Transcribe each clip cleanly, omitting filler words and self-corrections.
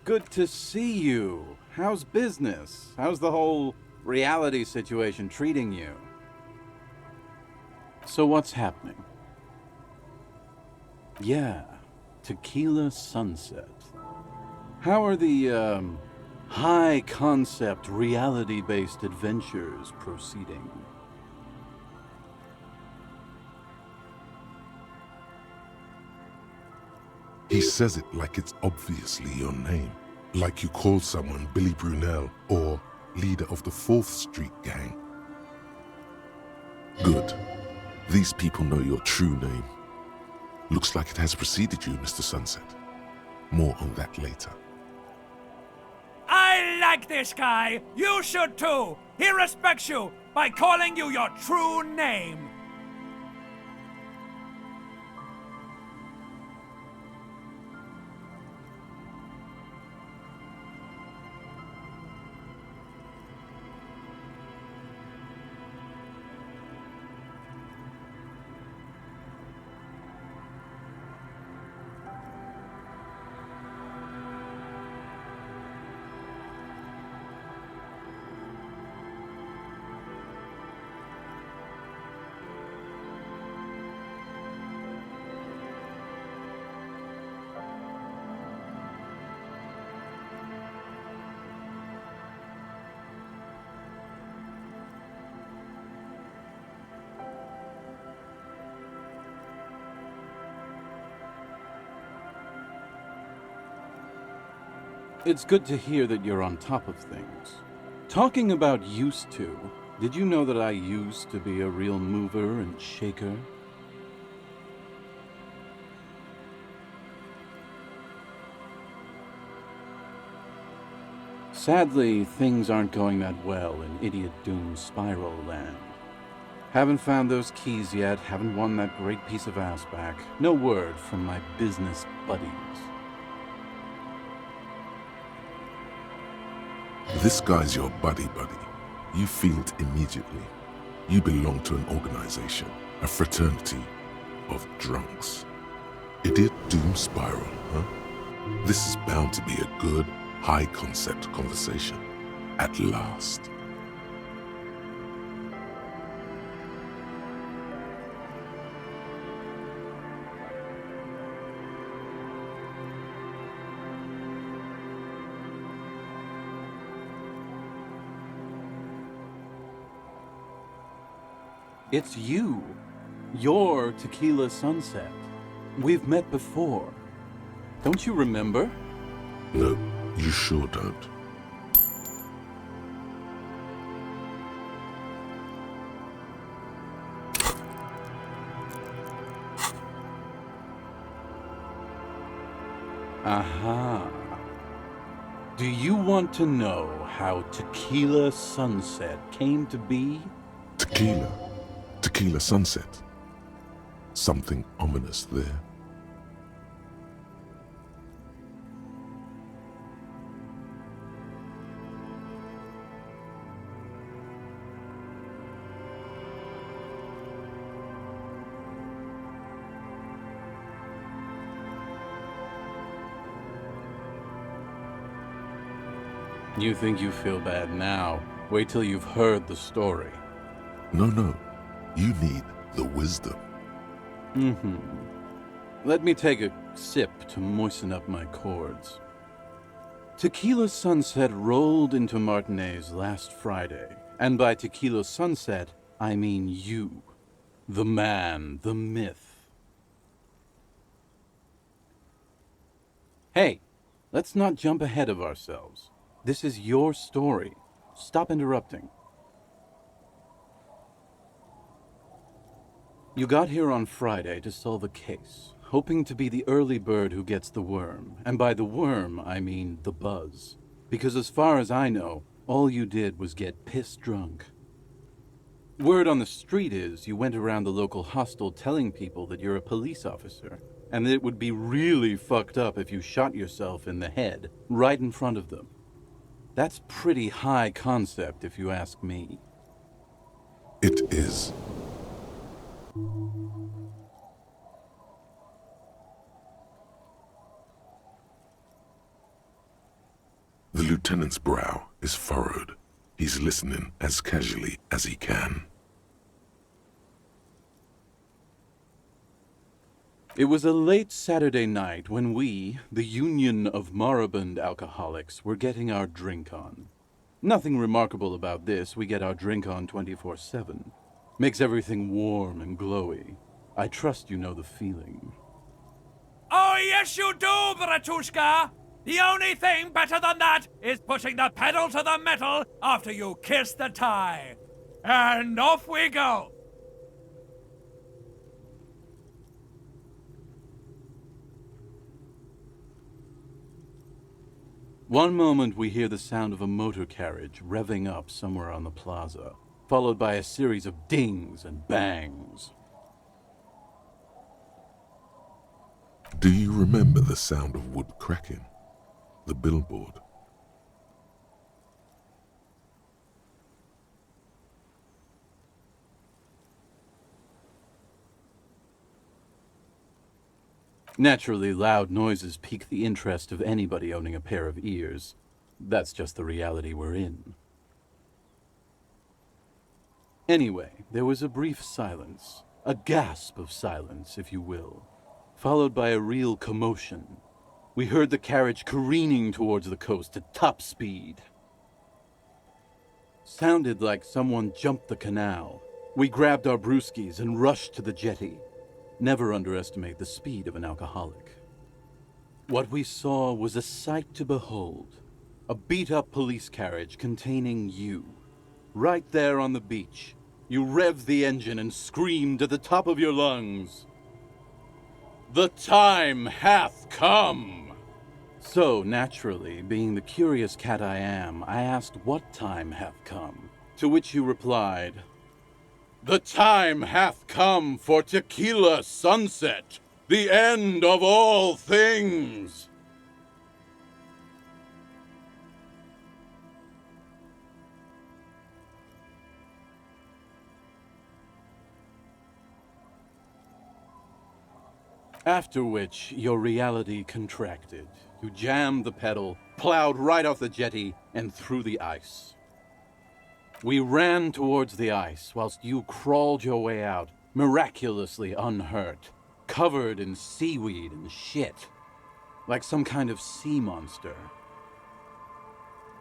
Good to see you. How's business? How's the whole reality situation treating you? So what's happening? Yeah, Tequila Sunset. How are the, high-concept, reality-based adventures proceeding? He says it like it's obviously your name. Like you called someone Billy Brunel or leader of the 4th Street gang. Good. These people know your true name. Looks like it has preceded you, Mr. Sunset. More on that later. I like this guy! You should too! He respects you by calling you your true name! It's good to hear that you're on top of things. Talking about used to, did you know that I used to be a real mover and shaker? Sadly, things aren't going that well in Idiot Doom Spiral Land. Haven't found those keys yet, haven't won that great piece of ass back. No word from my business buddies. This guy's your buddy. You feel it immediately. You belong to an organization, a fraternity of drunks. Idiot Doom Spiral, huh? This is bound to be a good, high-concept conversation. At last. It's you. You're Tequila Sunset. We've met before. Don't you remember? No, you sure don't. Aha. Do you want to know how Tequila Sunset came to be? Tequila Sunset. Something ominous there. You think you feel bad now. Wait till you've heard the story. No. You need the wisdom. Let me take a sip to moisten up my chords. Tequila Sunset rolled into Martinez last Friday, and by Tequila Sunset, I mean you. The man, the myth. Hey, let's not jump ahead of ourselves. This is your story. Stop interrupting. You got here on Friday to solve a case, hoping to be the early bird who gets the worm. And by the worm, I mean the buzz. Because as far as I know, all you did was get piss drunk. Word on the street is you went around the local hostel telling people that you're a police officer, and that it would be really fucked up if you shot yourself in the head, right in front of them. That's pretty high concept, if you ask me. It is. lieutenant's brow is furrowed. He's listening as casually as he can. It was a late Saturday night when we, the Union of Moribund Alcoholics, were getting our drink on. Nothing remarkable about this. We get our drink on 24/7. Makes everything warm and glowy. I trust you know the feeling. Oh, yes, you do, Bratushka! The only thing better than that is pushing the pedal to the metal after you kiss the tie. And off we go! One moment we hear the sound of a motor carriage revving up somewhere on the plaza, followed by a series of dings and bangs. Do you remember the sound of wood cracking? The billboard. Naturally, loud noises pique the interest of anybody owning a pair of ears. That's just the reality we're in. Anyway, there was a brief silence, a gasp of silence, if you will, followed by a real commotion. We heard the carriage careening towards the coast at top speed. Sounded like someone jumped the canal. We grabbed our brewskis and rushed to the jetty. Never underestimate the speed of an alcoholic. What we saw was a sight to behold. A beat-up police carriage containing you. Right there on the beach. You revved the engine and screamed at the top of your lungs. "The time hath come!" So, naturally, being the curious cat I am, I asked what time hath come. To which you replied, "The time hath come for Tequila Sunset, the end of all things." After which, your reality contracted. You jammed the pedal, plowed right off the jetty, and through the ice. We ran towards the ice, whilst you crawled your way out, miraculously unhurt, covered in seaweed and shit, like some kind of sea monster.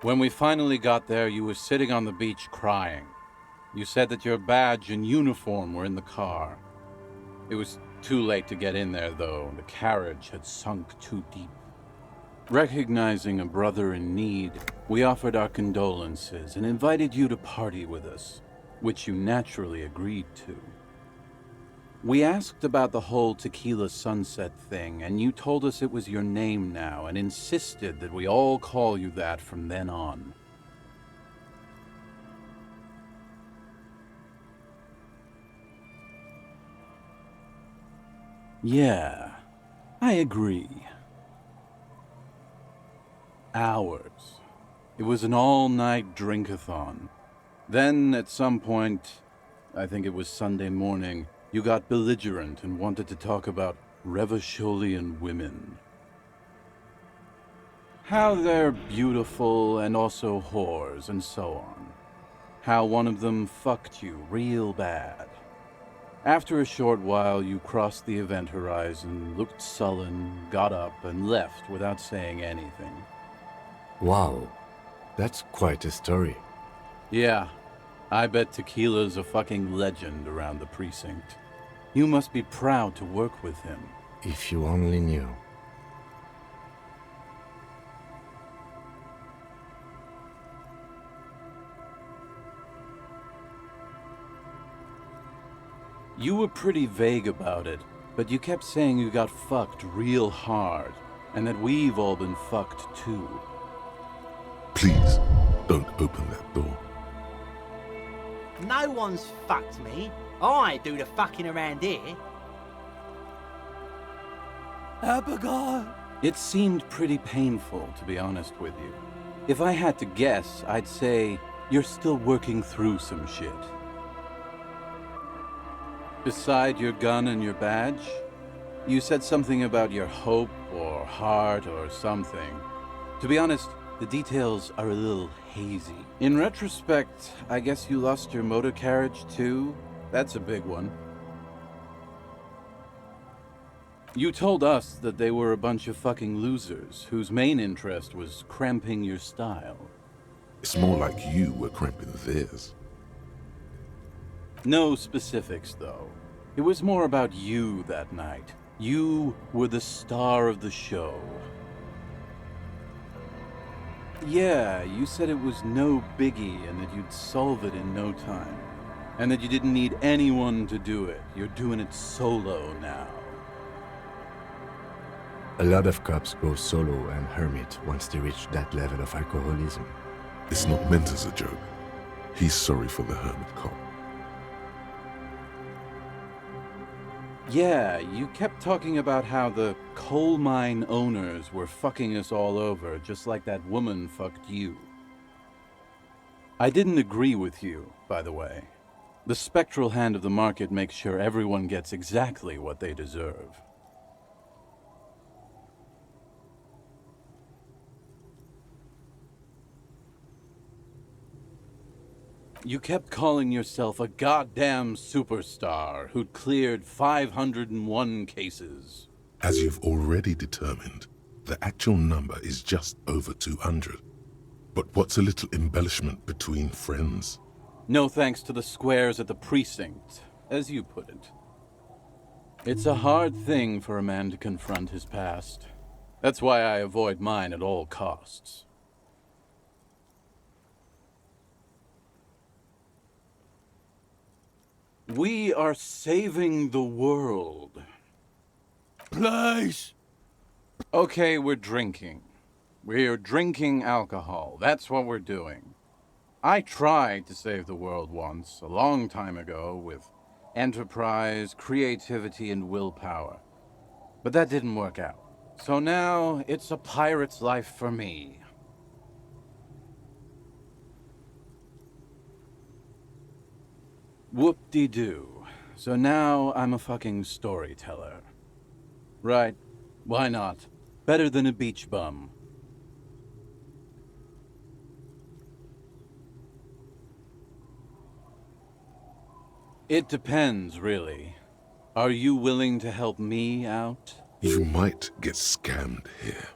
When we finally got there, you were sitting on the beach crying. You said that your badge and uniform were in the car. It was too late to get in there, though. The carriage had sunk too deep. Recognizing a brother in need, we offered our condolences and invited you to party with us, which you naturally agreed to. We asked about the whole Tequila Sunset thing, and you told us it was your name now and insisted that we all call you that from then on. Yeah, I agree. Hours. It was an all-night drink-a-thon. Then, at some point, I think it was Sunday morning, you got belligerent and wanted to talk about Revacholian women. How they're beautiful and also whores and so on. How one of them fucked you real bad. After a short while, you crossed the event horizon, looked sullen, got up, and left without saying anything. Wow, that's quite a story. Yeah, I bet Tequila's a fucking legend around the precinct. You must be proud to work with him. If you only knew. You were pretty vague about it, but you kept saying you got fucked real hard, and that we've all been fucked too. Please, don't open that door. No one's fucked me. I do the fucking around here. Abigail! It seemed pretty painful, to be honest with you. If I had to guess, I'd say you're still working through some shit. Beside your gun and your badge, you said something about your hope or heart or something. To be honest, The details are a little hazy. In retrospect, I guess you lost your motor carriage too? That's a big one. You told us that they were a bunch of fucking losers whose main interest was cramping your style. It's more like you were cramping theirs. No specifics, though. It was more about you that night. You were the star of the show. Yeah, you said it was no biggie and that you'd solve it in no time. And that you didn't need anyone to do it. You're doing it solo now. A lot of cops go solo and hermit once they reach that level of alcoholism. It's not meant as a joke. He's sorry for the hermit cop. Yeah, you kept talking about how the coal mine owners were fucking us all over, just like that woman fucked you. I didn't agree with you, by the way. The spectral hand of the market makes sure everyone gets exactly what they deserve. You kept calling yourself a goddamn superstar who'd cleared 501 cases. As you've already determined, the actual number is just over 200. But what's a little embellishment between friends? No thanks to the squares at the precinct, as you put it. It's a hard thing for a man to confront his past. That's why I avoid mine at all costs. We are saving the world. Please! Okay, we're drinking. We're drinking alcohol. That's what we're doing. I tried to save the world once, a long time ago, with enterprise, creativity, and willpower. But that didn't work out. So now, it's a pirate's life for me. Whoop-de-doo. So now I'm a fucking storyteller. Right. Why not? Better than a beach bum. It depends, really. Are you willing to help me out? You might get scammed here.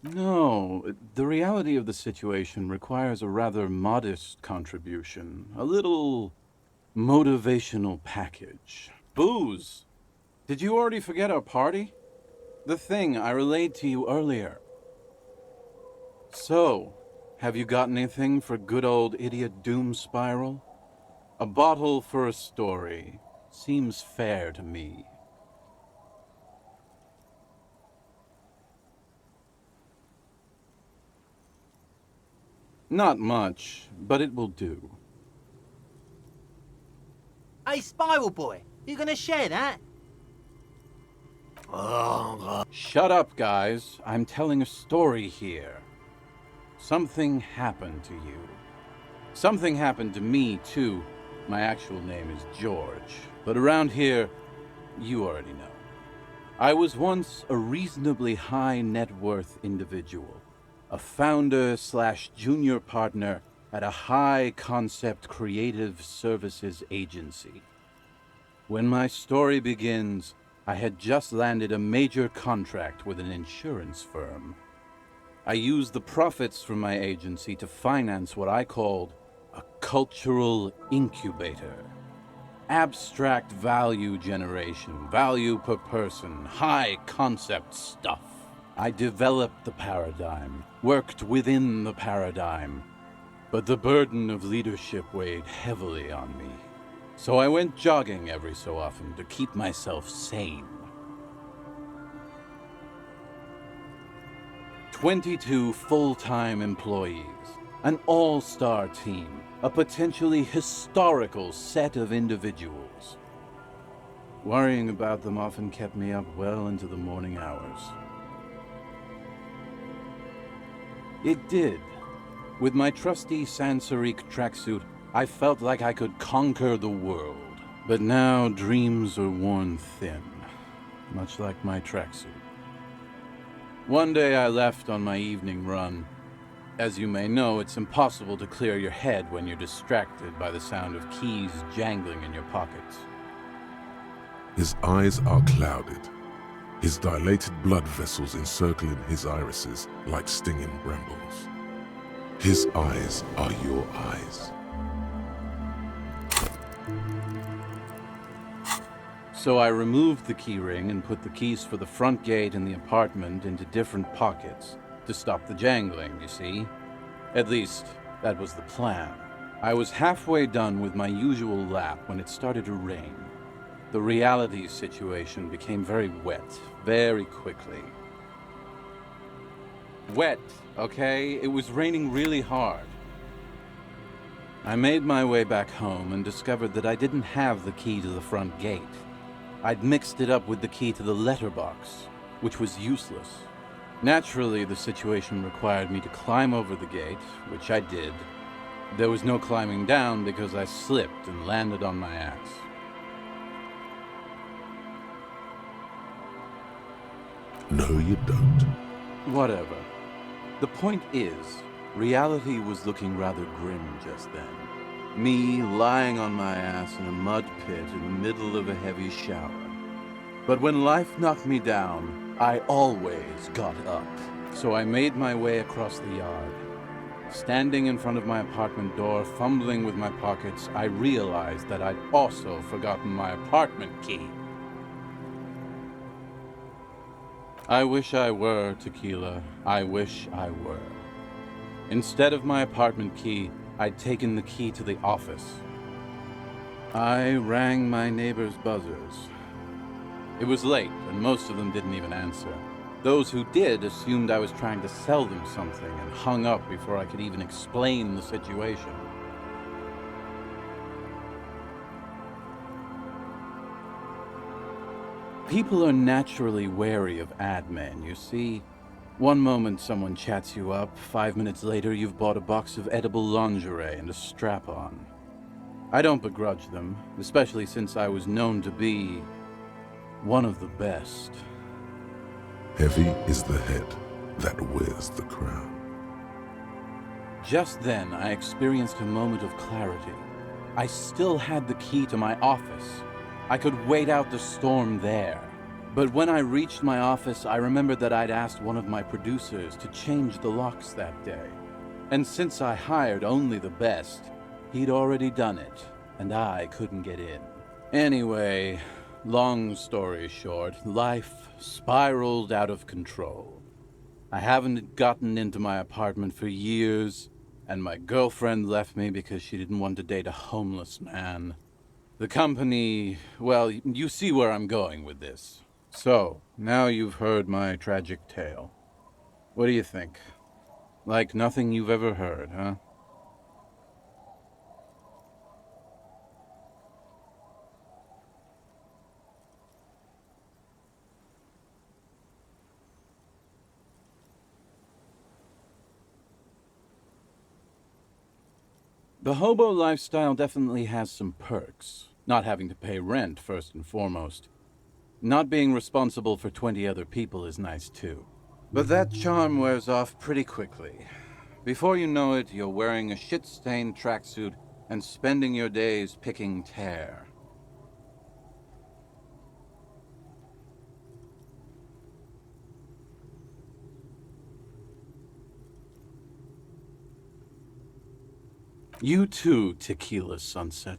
No, the reality of the situation requires a rather modest contribution. A little motivational package. Booze! Did you already forget our party? The thing I relayed to you earlier. So, have you got anything for good old idiot Doom Spiral? A bottle for a story. Seems fair to me. Not much, but it will do. Hey, Spiral Boy, you gonna share that? Shut up, guys. I'm telling a story here. Something happened to you. Something happened to me, too. My actual name is George. But around here, you already know. I was once a reasonably high net worth individual. A founder/junior partner at a high-concept creative services agency. When my story begins, I had just landed a major contract with an insurance firm. I used the profits from my agency to finance what I called a cultural incubator. Abstract value generation, value per person, high-concept stuff. I developed the paradigm, worked within the paradigm, but the burden of leadership weighed heavily on me. So I went jogging every so often to keep myself sane. 22 full-time employees, an all-star team, a potentially historical set of individuals. Worrying about them often kept me up well into the morning hours. It did. With my trusty Sansarique tracksuit, I felt like I could conquer the world. But now dreams are worn thin. much like my tracksuit. One day I left on my evening run. As you may know, it's impossible to clear your head when you're distracted by the sound of keys jangling in your pockets. His eyes are clouded, his dilated blood vessels encircling his irises like stinging brambles. His eyes are your eyes. So I removed the keyring and put the keys for the front gate and the apartment into different pockets to stop the jangling, you see? At least, that was the plan. I was halfway done with my usual lap when it started to rain. The reality situation became very wet, very quickly. Wet, okay? It was raining really hard. I made my way back home and discovered that I didn't have the key to the front gate. I'd mixed it up with the key to the letterbox, which was useless. Naturally, the situation required me to climb over the gate, which I did. There was no climbing down because I slipped and landed on my ass. No, you don't. Whatever. The point is, reality was looking rather grim just then. Me lying on my ass in a mud pit in the middle of a heavy shower. But when life knocked me down, I always got up. So I made my way across the yard. Standing in front of my apartment door, fumbling with my pockets, I realized that I'd also forgotten my apartment key. I wish I were, Tequila. I wish I were. Instead of my apartment key, I'd taken the key to the office. I rang my neighbors' buzzers. It was late, and most of them didn't even answer. Those who did assumed I was trying to sell them something and hung up before I could even explain the situation. People are naturally wary of ad men, you see. One moment someone chats you up, 5 minutes later you've bought a box of edible lingerie and a strap-on. I don't begrudge them, especially since I was known to be one of the best. Heavy is the head that wears the crown. Just then, I experienced a moment of clarity. I still had the key to my office. I could wait out the storm there. But when I reached my office, I remembered that I'd asked one of my producers to change the locks that day. And since I hired only the best, he'd already done it, and I couldn't get in. Anyway, long story short, life spiraled out of control. I haven't gotten into my apartment for years, and my girlfriend left me because she didn't want to date a homeless man. The company, well, you see where I'm going with this. So, now you've heard my tragic tale. What do you think? Like nothing you've ever heard, huh? The hobo lifestyle definitely has some perks. Not having to pay rent, first and foremost. Not being responsible for 20 other people is nice too. But that charm wears off pretty quickly. Before you know it, you're wearing a shit-stained tracksuit and spending your days picking tear. You too, Tequila Sunset.